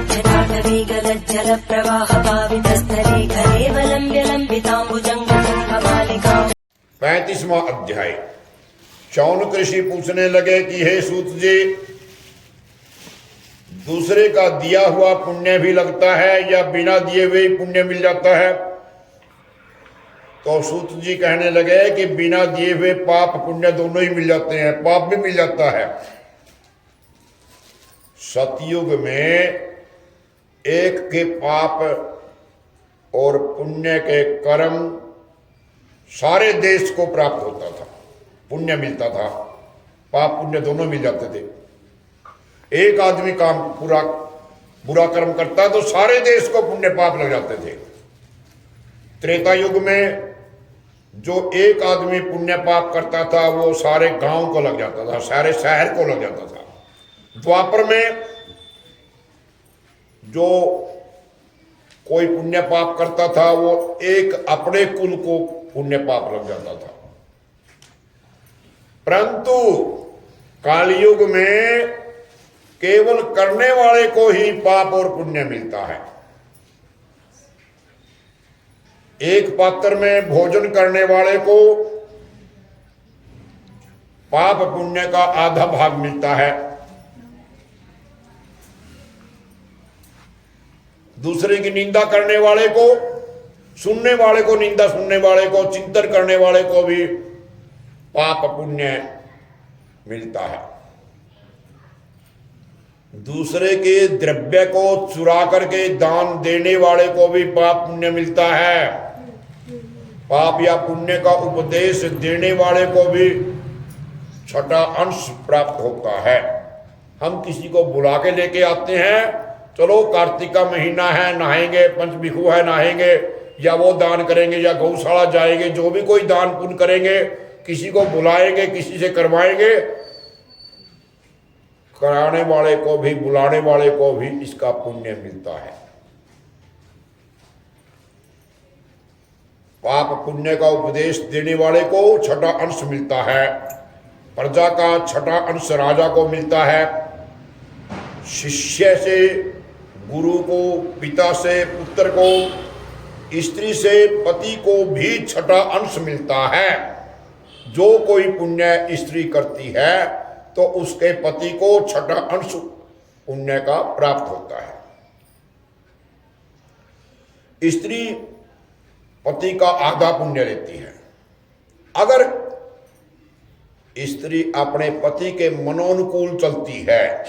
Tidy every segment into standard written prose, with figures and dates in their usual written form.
जल प्रवाह पावितस्थले कलेवलम्ब्य लम्बिताम्बुजङ्गमालिका। 35वां अध्याय। शौनक ऋषि पूछने लगे कि हे सूत जी, दूसरे का दिया हुआ पुण्य भी लगता है या बिना दिए हुए ही पुण्य मिल जाता है? तो सूत जी कहने लगे कि बिना दिए हुए पाप पुण्य दोनों ही मिल जाते हैं, पाप भी मिल जाता है। सतयुग में एक के पाप और पुण्य के कर्म सारे देश को प्राप्त होता था, पुण्य मिलता था, पाप पुण्य दोनों मिल जाते थे। एक आदमी काम पूरा बुरा कर्म करता तो सारे देश को पुण्य पाप लग जाते थे। त्रेता युग में जो एक आदमी पुण्य पाप करता था वो सारे गांव को लग जाता था, सारे शहर को लग जाता था। द्वापर में जो कोई पुण्य पाप करता था वो एक अपने कुल को पुण्य पाप लग जाता था। परंतु कालयुग में केवल करने वाले को ही पाप और पुण्य मिलता है। एक पात्र में भोजन करने वाले को पाप पुण्य का आधा भाग मिलता है, दूसरे की निंदा करने वाले को, सुनने वाले को, निंदा सुनने वाले को, चिंतन करने वाले को भी पाप पुण्य मिलता है। दूसरे के द्रव्य को चुरा करके दान देने वाले को भी पाप पुण्य मिलता है। पाप या पुण्य का उपदेश देने वाले को भी छठा अंश प्राप्त होता है। हम किसी को बुला के लेके आते हैं, चलो कार्तिक का महीना है, नहाएंगे, पंचभिक्षु है, नहाएंगे, या वो दान करेंगे या गौशाला जाएंगे, जो भी कोई दान पुण्य करेंगे, किसी को बुलाएंगे, किसी से करवाएंगे, कराने वाले को भी बुलाने वाले को भी इसका पुण्य मिलता है। पाप पुण्य का उपदेश देने वाले को छठा अंश मिलता है, प्रजा का छठा अंश राजा को मिलता है, शिष्य से गुरु को, पिता से पुत्र को, स्त्री से पति को भी छठा अंश मिलता है। जो कोई पुण्य स्त्री करती है तो उसके पति को छठा अंश पुण्य का प्राप्त होता है। स्त्री पति का आधा पुण्य लेती है। अगर स्त्री अपने पति के मनोनुकूल चलती है,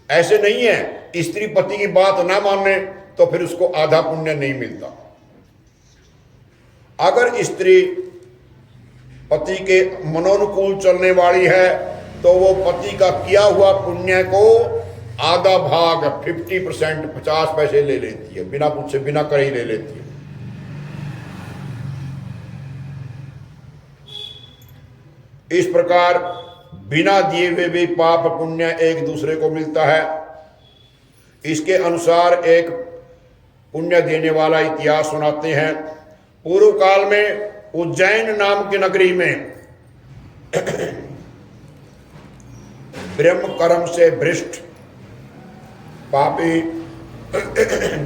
ऐसे नहीं है स्त्री पति की बात ना माने तो फिर उसको आधा पुण्य नहीं मिलता। अगर स्त्री पति के मनोनुकूल चलने वाली है तो वो पति का किया हुआ पुण्य को आधा भाग 50%, 50 पैसे ले लेती है, बिना पूछे बिना करे ही ले लेती है। इस प्रकार बिना दिए हुए भी पाप पुण्य एक दूसरे को मिलता है। इसके अनुसार एक पुण्य देने वाला इतिहास सुनाते हैं। पूर्व काल में उज्जैन नाम की नगरी में ब्रह्म कर्म से भ्रष्ट, पापी,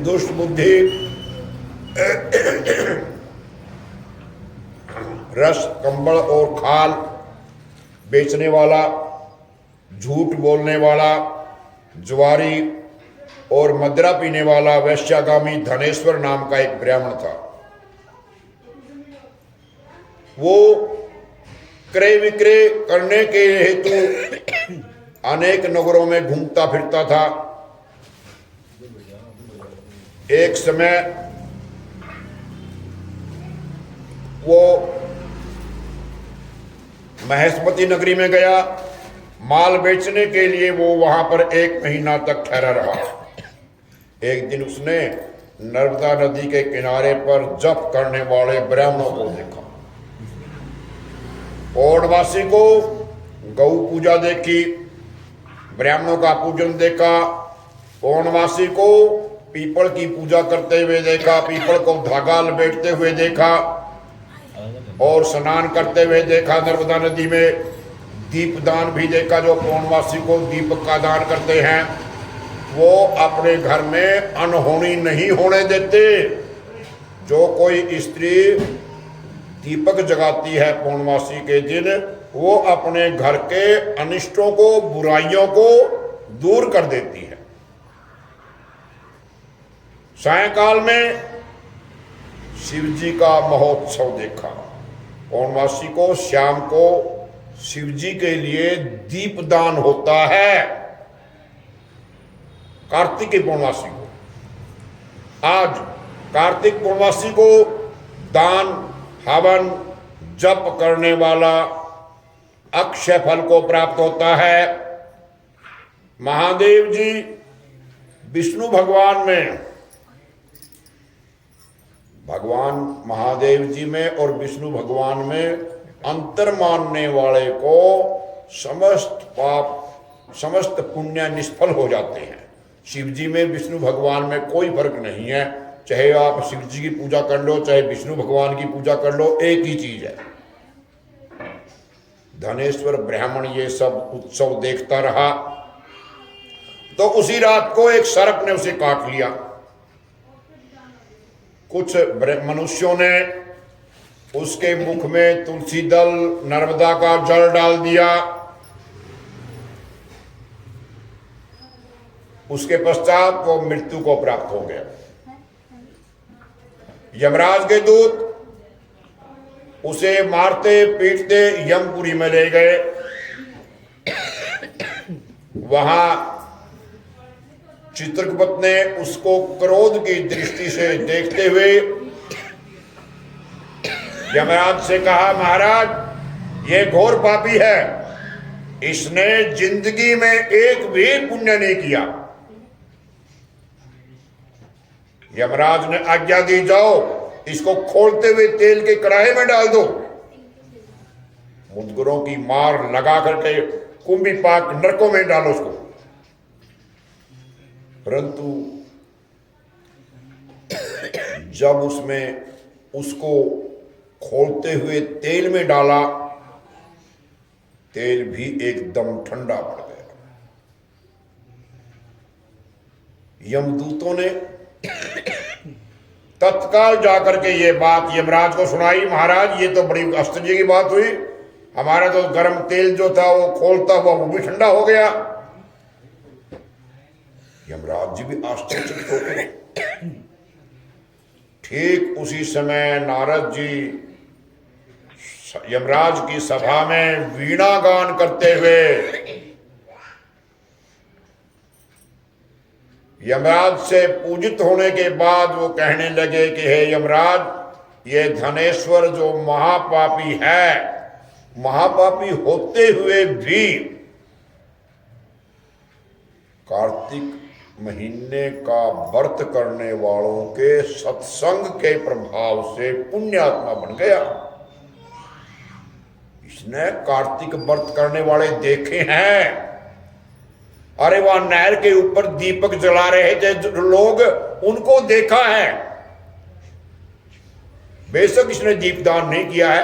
दुष्ट बुद्धि, रस, कंबल और खाल बेचने वाला, झूठ बोलने वाला, जुआरी और मदिरा पीने वाला वैश्यागामी धनेश्वर नाम का एक ब्राह्मण था। वो क्रय विक्रय करने के हेतु अनेक नगरों में घूमता फिरता था। एक समय वो महेशमती नगरी में गया। माल बेचने के लिए वो वहां पर 1 महीना तक ठहरा रहा। एक दिन उसने नर्मदा नदी के किनारे पर जप करने वाले ब्राह्मणों को देखा। पौड़वासी को गौ पूजा देखी, ब्राह्मणों का पूजन देखा। पौड़वासी को पीपल की पूजा करते हुए देखा, पीपल को धागा लपेटते हुए देखा और स्नान करते हुए देखा नर्मदा नदी में। दीपदान भी देखा, जो पौर्णमासी को दीपक का दान करते हैं वो अपने घर में अनहोनी नहीं होने देते। जो कोई स्त्री दीपक जगाती है पूर्णमासी के दिन, वो अपने घर के अनिष्टों को, बुराइयों को दूर कर देती है। सायंकाल में शिव जी का महोत्सव देखा। पूर्णमासी को शाम को शिव जी के लिए दीपदान होता है। कार्तिक की पूर्णमासी को, आज कार्तिक पूर्णमासी को दान, हवन, जप करने वाला अक्षय फल को प्राप्त होता है। महादेव जी विष्णु भगवान में, भगवान महादेव जी में और विष्णु भगवान में अंतर मानने वाले को समस्त पाप, समस्त पुण्य निष्फल हो जाते हैं। शिव जी में, विष्णु भगवान में कोई फर्क नहीं है। चाहे आप शिव जी की पूजा कर लो, चाहे विष्णु भगवान की पूजा कर लो, एक ही चीज है। धनेश्वर ब्राह्मण ये सब उत्सव देखता रहा तो उसी रात को एक सर्प ने उसे काट लिया। कुछ मनुष्यों ने उसके मुख में तुलसी दल, नर्मदा का जल डाल दिया। उसके पश्चात वो मृत्यु को प्राप्त हो गया। यमराज के दूत उसे मारते पीटते यमपुरी में ले गए। वहां चित्रगुप्त ने उसको क्रोध की दृष्टि से देखते हुए यमराज से कहा, महाराज ये घोर पापी है, इसने जिंदगी में एक भी पुण्य नहीं किया। यमराज ने आज्ञा दी, जाओ इसको खोलते हुए तेल के कड़ाहे में डाल दो। मुदगरों की मार लगा करके कुंभी पाक नरकों में डालो उसको। परंतु जब उसमें उसको खोलते हुए तेल में डाला, तेल भी एकदम ठंडा पड़ गया। यमदूतों ने तत्काल जाकर के ये बात यमराज को सुनाई। महाराज ये तो बड़ी आश्चर्य की बात हुई, हमारा तो गर्म तेल जो था वो खोलता हुआ वो भी ठंडा हो गया। यमराज जी भी आश्चर्यचकित हो गए। ठीक उसी समय नारद जी यमराज की सभा में वीणा गान करते हुए यमराज से पूजित होने के बाद वो कहने लगे कि हे यमराज, ये धनेश्वर जो महापापी है, महापापी होते हुए भी कार्तिक महीने का व्रत करने वालों के सत्संग के प्रभाव से पुण्यात्मा बन गया। इसने कार्तिक व्रत करने वाले देखे हैं। अरे वहां नहर के ऊपर दीपक जला रहे थे लोग, उनको देखा है। बेशक इसने दीपदान नहीं किया है,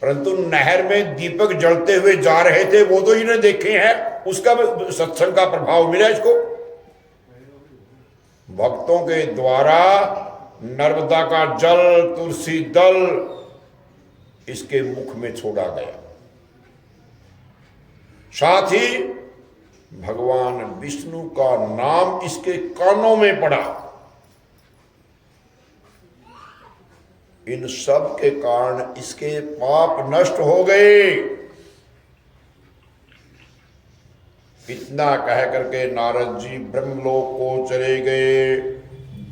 परंतु नहर में दीपक जलते हुए जा रहे थे वो तो इन्हें देखे हैं। उसका सत्संग का प्रभाव मिला इसको। भक्तों के द्वारा नर्मदा का जल, तुलसी दल इसके मुख में छोड़ा गया। साथ ही भगवान विष्णु का नाम इसके कानों में पड़ा। इन सब के कारण इसके पाप नष्ट हो गए। इतना कह करके नारद जी ब्रह्मलोक को चले गए।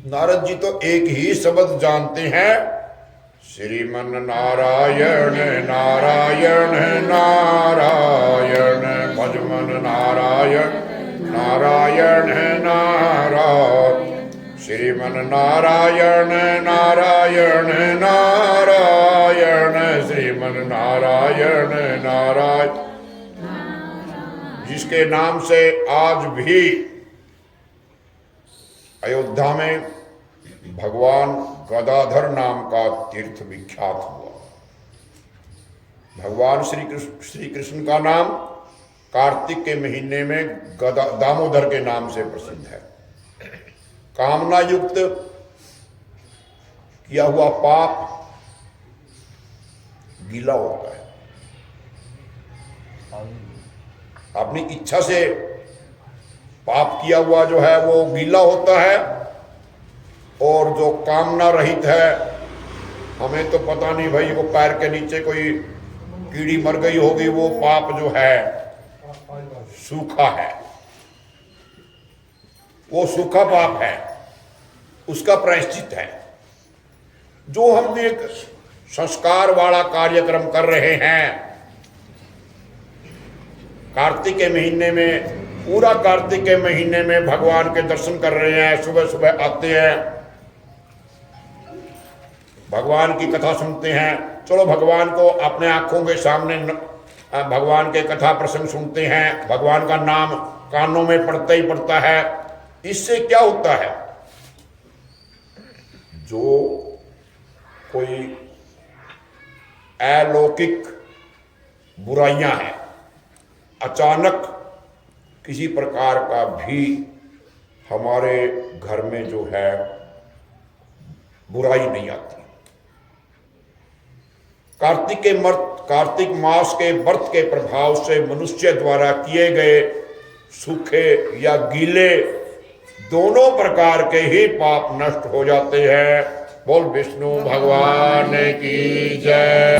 नारद जी तो एक ही शब्द जानते हैं, श्रीमन नारायण नारायण नारायण, भजमन नारायण नारायण नारायण, श्रीमन नारायण नारायण नारायण, श्रीमन नारायण नारायण। जिसके नाम से आज भी अयोध्या में भगवान गदाधर नाम का तीर्थ विख्यात हुआ। भगवान श्री कृष्ण का नाम कार्तिक के महीने में दामोदर के नाम से प्रसिद्ध है। कामना युक्त किया हुआ पाप गीला होता है, अपनी इच्छा से पाप किया हुआ जो है वो गीला होता है, और जो कामना रहित है, हमें तो पता नहीं भाई वो पैर के नीचे कोई कीड़ी मर गई होगी, वो पाप जो है सूखा है, वो सूखा पाप है, उसका प्रायश्चित है। जो हम एक संस्कार वाला कार्यक्रम कर रहे हैं कार्तिक के महीने में, पूरा कार्तिक के महीने में भगवान के दर्शन कर रहे हैं, सुबह सुबह आते हैं, भगवान की कथा सुनते हैं। चलो भगवान को अपने आंखों के सामने भगवान के कथा प्रसंग सुनते हैं, भगवान का नाम कानों में पड़ता ही पड़ता है। इससे क्या होता है, जो कोई अलौकिक बुराइयां हैं, अचानक किसी प्रकार का भी हमारे घर में जो है बुराई नहीं आती। कार्तिक मास के व्रत के प्रभाव से मनुष्य द्वारा किए गए सूखे या गीले दोनों प्रकार के ही पाप नष्ट हो जाते हैं। बोल विष्णु भगवान की जय।